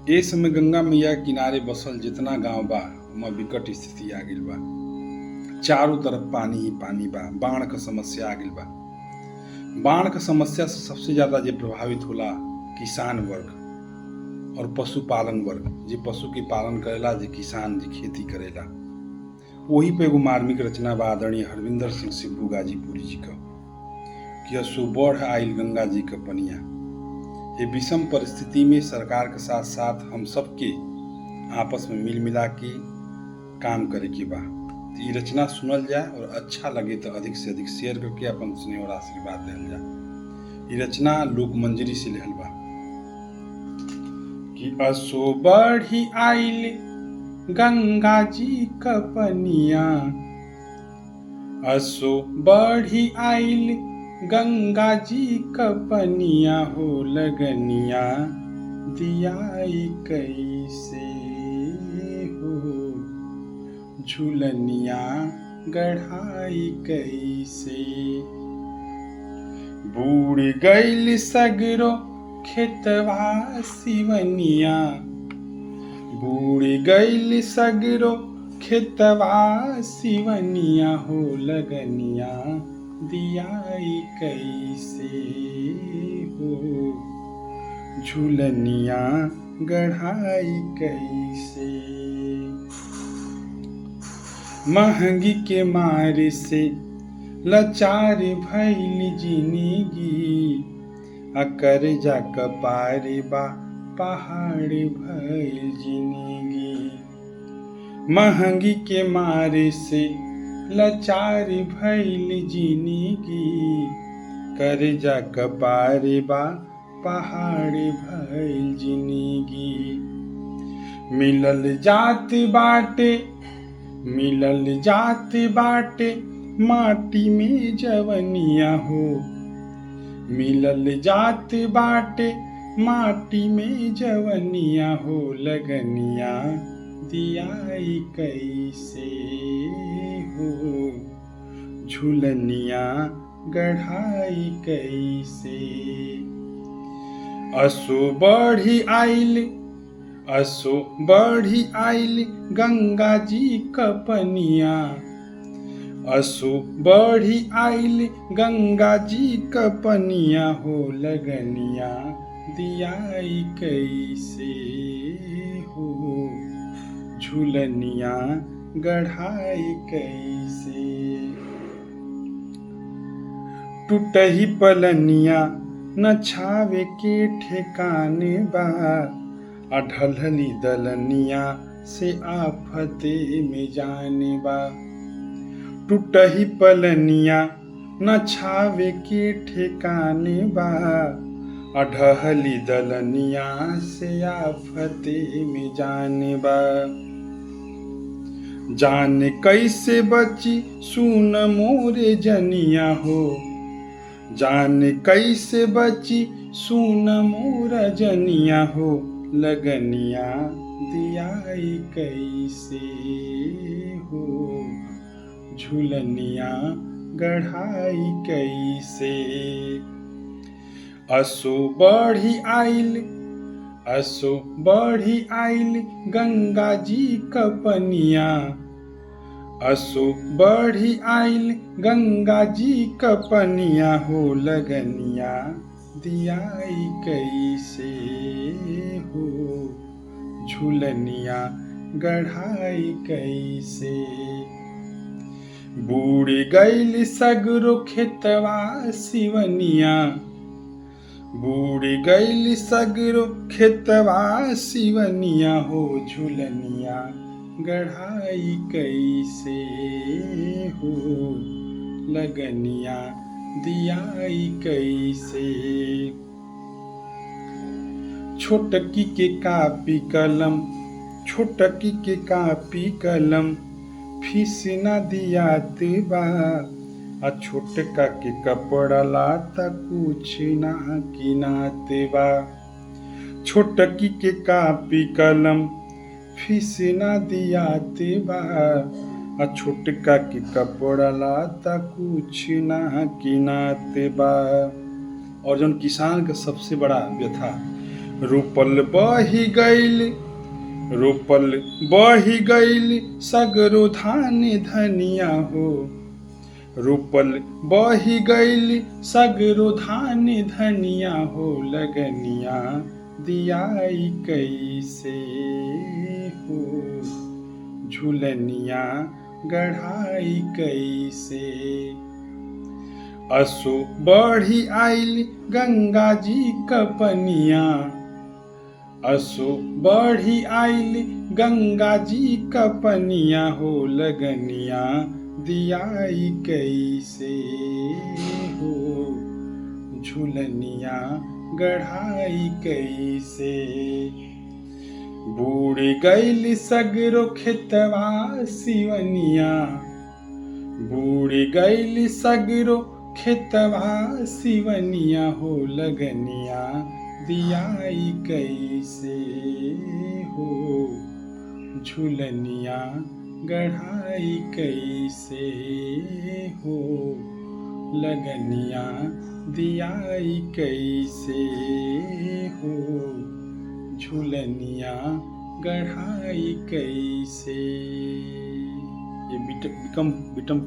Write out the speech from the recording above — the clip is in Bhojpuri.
ए समय गंगा मैया के किनारे बसल जितना गांव बा ओमा विकट स्थिति आ गइल बा। चारों तरफ पानी ही पानी बा। बाढ़ क समस्या आ गइल बा। बाढ़ क समस्या से सबसे ज्यादा जे प्रभावित होला किसान वर्ग और पशुपालन वर्ग, जे पशु के पालन करेला, जे किसान जे खेती करेला। वही पे एगो मार्मिक रचना बा आदरणीय हरविंदर सिंह सिब्बू गाजीपुरी जी क कि असो बढ़ आइल गंगा जी क पनिया। ये विषम परिस्थिति में सरकार के साथ साथ हम सबके आपस में मिल मिला के काम करे के बा। तो ये रचना सुनल जाए और अच्छा लगे तो अधिक से अधिक शेयर करके अपन स्नेह और आशीर्वाद दिल जाए। ये रचना लोक मंजरी से लिखल बा कि असो बढ़ी आइल गंगा जी क पनिया, असो बढ़ी आइल गंगा जी क पनिया हो लगनिया दियाई कैसे हो, झुलनिया गढ़ाई कैसे। बूढ़ गइल सगरो खेतवा सिवनिया, बूढ़ गइल सगरो खेतवा सिवनिया हो लगनिया दियाई कैसे हो, झुलनिया गढ़ाई कैसे। महंगी के मारे से लाचार भइल जिंदगी, कर्जा कपारे बा पहाड़ भइल जिंदगी। महंगी के मारे से लाचार भइल जिंदगी, कर्जा कपारे बा पहाड़ भइल जिंदगी। मिलल जात बाटे, मिलल जात बाटे माटी में जवनिया हो, मिलल जात बाटे माटी में जवनिया हो लगनिया दियाई कैसे हो, झुलनिया गढ़ाई कैसे। असो बढ़ी आइल, असो बढ़ी आइल गंगा जी क पनिया, असो बढ़ी आइल गंगा जी क पनिया हो लगनिया दियाई कैसे हो, झुलनिया गढ़ाई कैसे। टूटही पलनिया न छावे के ठेकाने बा, ढलहली दलनिया से आफते में जाने बा। टूटही पलनिया न छावे के ठेकाने बा, ढहली दलनिया से आफते में जाने बा। जाने कैसे बची सुन मोरे जनिया हो, जाने कैसे बची सुन मोरा जनिया हो लगनिया दियाई कैसे हो, झुलनिया गढ़ाई कैसे। असो बढ़ी आइल, असो बढ़ी आइल गंगा जी क पनिया, असो बढ़ी आइल गंगा जी क पनिया हो लगनिया दियाई कैसे हो, झुलनिया गढ़ाई कैसे। बूढ़ गइल सगरो खेतवा सिवनिया, बूढ़ गइल सगरो खेतवा सिवनिया हो झुलनिया गढ़ाई कैसे हो, लगनिया दियाई कैसे। छोटकी के कापी कलम, छोटकी के कापी कलम फीस ना दियात बा, छोटका के कपड़ा लाता कुछ ना किनात बा। छोटकी के कापी कलम फीस ना दियात बा, छोटका के कपड़ा लाता कुछ ना किनात बा। और जौन किसान का सबसे बड़ा व्यथा रूपल बही गईल, रूपल बही गईल सगरो धान धनिया हो। रूपल बही गईल सगरो धान धनिया हो। लगनिया दियाई कैसे हो, झुलनिया गढ़ाई कैसे। असो बढ़ी आइल गंगा जी कपनिया, असो बढ़ी आइल गंगा जी कपनिया हो। लगनिया दियाई कैसे हो, झुलनिया गढ़ाई कैसे। बूढ़ गईल सगरो खेतवा सिवनिया, बूढ़ गईल सगरो खेतवा सिवनिया हो। लगनिया दियाई कैसे हो, झुलनिया गढ़ाई कैसे हो। लगनिया दियाई कैसे हो, झुलनिया गढ़ाई कैसे। ये बिटम